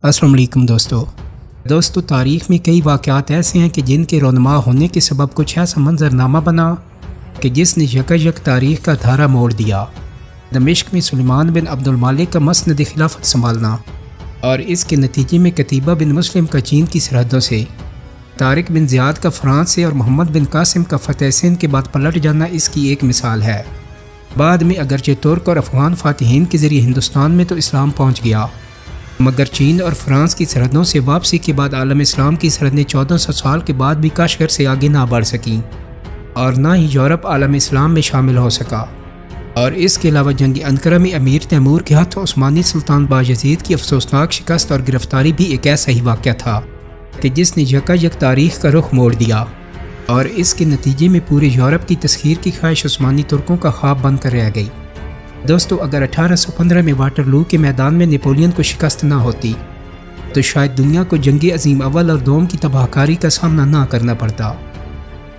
السلام علیکم دوستو تاریخ میں کئی واقعات ایسے ہیں کہ جن کے رونما ہونے کے سبب کچھ ایسا منظرنامہ بنا کہ جس نے یک تاریخ کا دھارا موڑ دیا۔ دمشق میں سلیمان بن عبد المالک کا مسند خلافت سنبھالنا اور اس کے نتیجے میں قتیبہ بن مسلم کا چین کی سرحدوں سے، طارق بن زیاد کا فرانس سے اور محمد بن قاسم کا فتح سندھ کے بعد پلٹ جانا اس کی ایک مثال ہے۔ بعد میں اگرچہ ترک اور افغان فاتحین کے ذریعے ہندوستان میں تو اسلام پہنچ گیا، مگر چین اور فرانس کی سرحدوں سے واپسی کے بعد عالم اسلام کی سرحدیں 1400 سال کے بعد بھی کاشغر سے آگے نہ بڑھ سکیں اور نہ ہی یورپ عالم اسلام میں شامل ہو سکا۔ اور اس کے علاوہ جنگ انقرہ میں امیر تیمور کے ہاتھوں عثمانی سلطان بایزید کی افسوسناک شکست اور گرفتاری بھی ایک ایسا ہی واقعہ تھا کہ جس نے یک تاریخ کا رخ موڑ دیا، اور اس کے نتیجے میں پورے یورپ کی تسخیر کی خواہش عثمانی ترکوں کا خواب بن کر رہ گئی۔ دوستو، اگر 1815 میں واٹرلو کے میدان میں نیپولین کو شکست نہ ہوتی تو شاید دنیا کو جنگ عظیم اول اور دوم کی تباہ کاری کا سامنا نہ کرنا پڑتا۔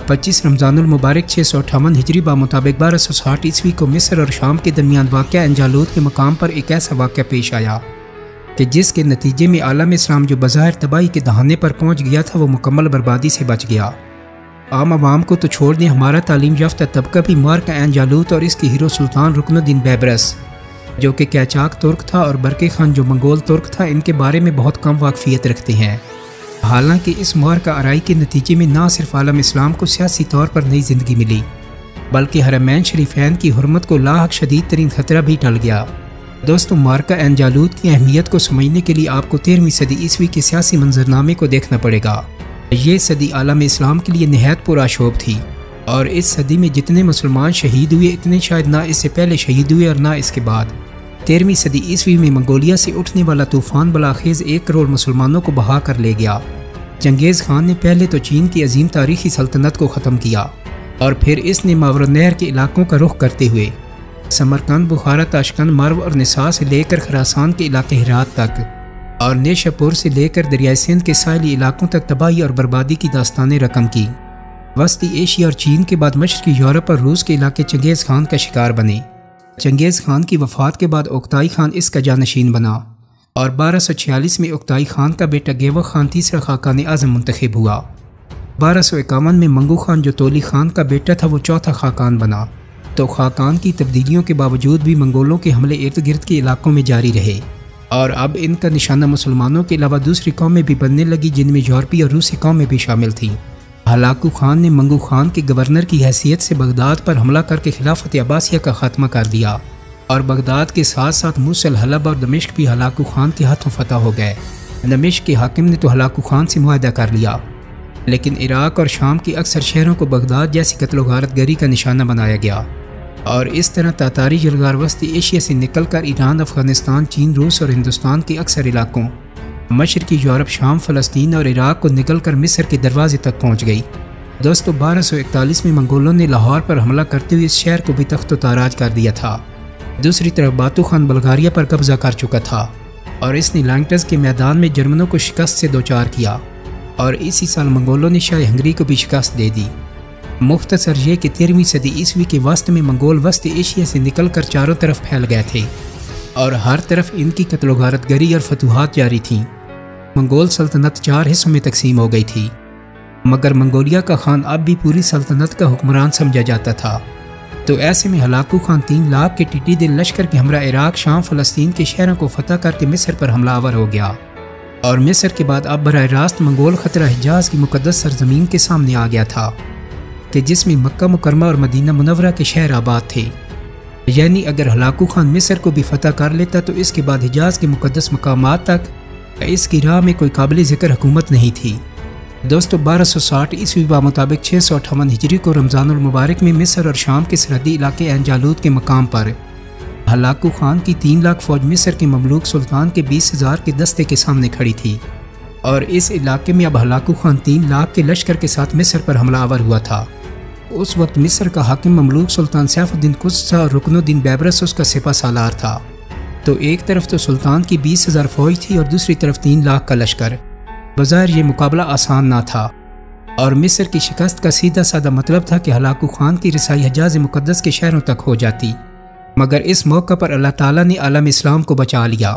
25 رمضان المبارک 658 ہجری بمطابق 1260 عیسوی کو مصر اور شام کے درمیان واقع انجالوت کے مقام پر ایک ایسا واقعہ پیش آیا کہ جس کے نتیجے میں عالم اسلام جو بظاہر تباہی کے دہانے پر پہنچ گیا تھا وہ مکمل بربادی سے بچ گیا۔ عام عوام کو تو چھوڑ دیں، ہمارا تعلیم یافتہ طبقہ بھی مارکہ انجالوت اور اس کے ہیرو سلطان رکن الدین بیبرس جو کہ قیچاق ترک تھا اور برقی خان جو منگول ترک تھا، ان کے بارے میں بہت کم واقفیت رکھتے ہیں۔ حالانکہ اس مارکہ آرائی کے نتیجے میں نہ صرف عالم اسلام کو سیاسی طور پر نئی زندگی ملی بلکہ حرمین شریفین کی حرمت کو لاحق شدید ترین خطرہ بھی ٹل گیا۔ دوستو، مارکہ انجالوت کی اہمیت کو سمجھنے کے لیے آپ کو 13ویں صدی عیسوی کے سیاسی منظرنامے کو دیکھنا پڑے گا۔ یہ صدی عالم اسلام کے لیے نہایت پرآشوب تھی، اور اس صدی میں جتنے مسلمان شہید ہوئے اتنے شاید نہ اس سے پہلے شہید ہوئے اور نہ اس کے بعد۔ 13ویں صدی عیسوی میں منگولیا سے اٹھنے والا طوفان بلاخیز 1 کروڑ مسلمانوں کو بہا کر لے گیا۔ چنگیز خان نے پہلے تو چین کی عظیم تاریخی سلطنت کو ختم کیا، اور پھر اس نے ماوراءالنہر کے علاقوں کا رخ کرتے ہوئے سمرقند، بخارا، تاشقند، مرو اور نسا سے لے کر خراسان کے علاقے ہرات تک اور نیشا پور سے لے کر دریائے سندھ کے ساحلی علاقوں تک تباہی اور بربادی کی داستانیں رقم کی۔ وسطی ایشیا اور چین کے بعد مشرقی یورپ اور روس کے علاقے چنگیز خان کا شکار بنے۔ چنگیز خان کی وفات کے بعد اوکتائی خان اس کا جانشین بنا، اور 1246 میں اوکتائی خان کا بیٹا گیوک خان تیسرا خاقان اعظم منتخب ہوا۔ 1251 میں منگو خان جو تولی خان کا بیٹا تھا وہ چوتھا خاقان بنا۔ تو خاقان کی تبدیلیوں کے باوجود بھی منگولوں کے حملے ارد گرد کے علاقوں میں جاری رہے، اور اب ان کا نشانہ مسلمانوں کے علاوہ دوسری قومیں بھی بننے لگی جن میں یورپی اور روسی قومیں بھی شامل تھیں۔ ہلاکو خان نے منگو خان کے گورنر کی حیثیت سے بغداد پر حملہ کر کے خلافت عباسیہ کا خاتمہ کر دیا، اور بغداد کے ساتھ ساتھ موصل، حلب اور دمشق بھی ہلاکو خان کے ہاتھوں فتح ہو گئے۔ دمشق کے حاکم نے تو ہلاکو خان سے معاہدہ کر لیا، لیکن عراق اور شام کی اکثر شہروں کو بغداد جیسی قتل و غارت گری کا نشانہ بنایا گیا، اور اس طرح تاتاری یلغار وسطی ایشیا سے نکل کر ایران، افغانستان، چین، روس اور ہندوستان کے اکثر علاقوں، مشرقی یورپ، شام، فلسطین اور عراق کو نکل کر مصر کے دروازے تک پہنچ گئی۔ دوستو، 1241 میں منگولوں نے لاہور پر حملہ کرتے ہوئے اس شہر کو بھی تخت و تاراج کر دیا تھا۔ دوسری طرف باتو خان بلغاریہ پر قبضہ کر چکا تھا، اور اس نے لانگٹس کے میدان میں جرمنوں کو شکست سے دوچار کیا، اور اسی سال منگولوں نے شاہ ہنگری کو بھی شکست دے دی۔ مختصر یہ کہ 13ویں صدی عیسوی کے وسط میں منگول وسط ایشیا سے نکل کر چاروں طرف پھیل گئے تھے، اور ہر طرف ان کی قتل و غارت گری اور فتوحات جاری تھیں۔ منگول سلطنت 4 حصوں میں تقسیم ہو گئی تھی، مگر منگولیا کا خان اب بھی پوری سلطنت کا حکمران سمجھا جاتا تھا۔ تو ایسے میں ہلاکو خان 3 لاکھ کے ٹیٹی دل لشکر کے ہمراہ عراق، شام، فلسطین کے شہروں کو فتح کر کے مصر پر حملہ آور ہو گیا، اور مصر کے بعد اب براہ راست منگول خطرہ حجاز کی مقدس سرزمین کے سامنے آ گیا تھا کہ جس میں مکہ مکرمہ اور مدینہ منورہ کے شہر آباد تھے۔ یعنی اگر ہلاکو خان مصر کو بھی فتح کر لیتا تو اس کے بعد حجاز کے مقدس مقامات تک اس کی راہ میں کوئی قابل ذکر حکومت نہیں تھی۔ دوستو، 1260 عیسوی بمطابق 658 ہجری کو رمضان المبارک میں مصر اور شام کے سرحدی علاقے انجالوت کے مقام پر ہلاکو خان کی 3 لاکھ فوج مصر کے مملوک سلطان کے 20,000 کے دستے کے سامنے کھڑی تھی، اور اس علاقے میں اب ہلاکو خان 3 لاکھ کے لشکر کے ساتھ مصر پر حملہ آور ہوا تھا۔ اس وقت مصر کا حاکم مملوک سلطان سیف الدین قدس تھا، اور رکن الدین بیبرس اس کا سپہ سالار تھا۔ تو ایک طرف تو سلطان کی 20,000 فوج تھی اور دوسری طرف 3 لاکھ کا لشکر۔ بظاہر یہ مقابلہ آسان نہ تھا، اور مصر کی شکست کا سیدھا سادہ مطلب تھا کہ ہلاکو خان کی رسائی حجاز مقدس کے شہروں تک ہو جاتی، مگر اس موقع پر اللہ تعالیٰ نے عالم اسلام کو بچا لیا۔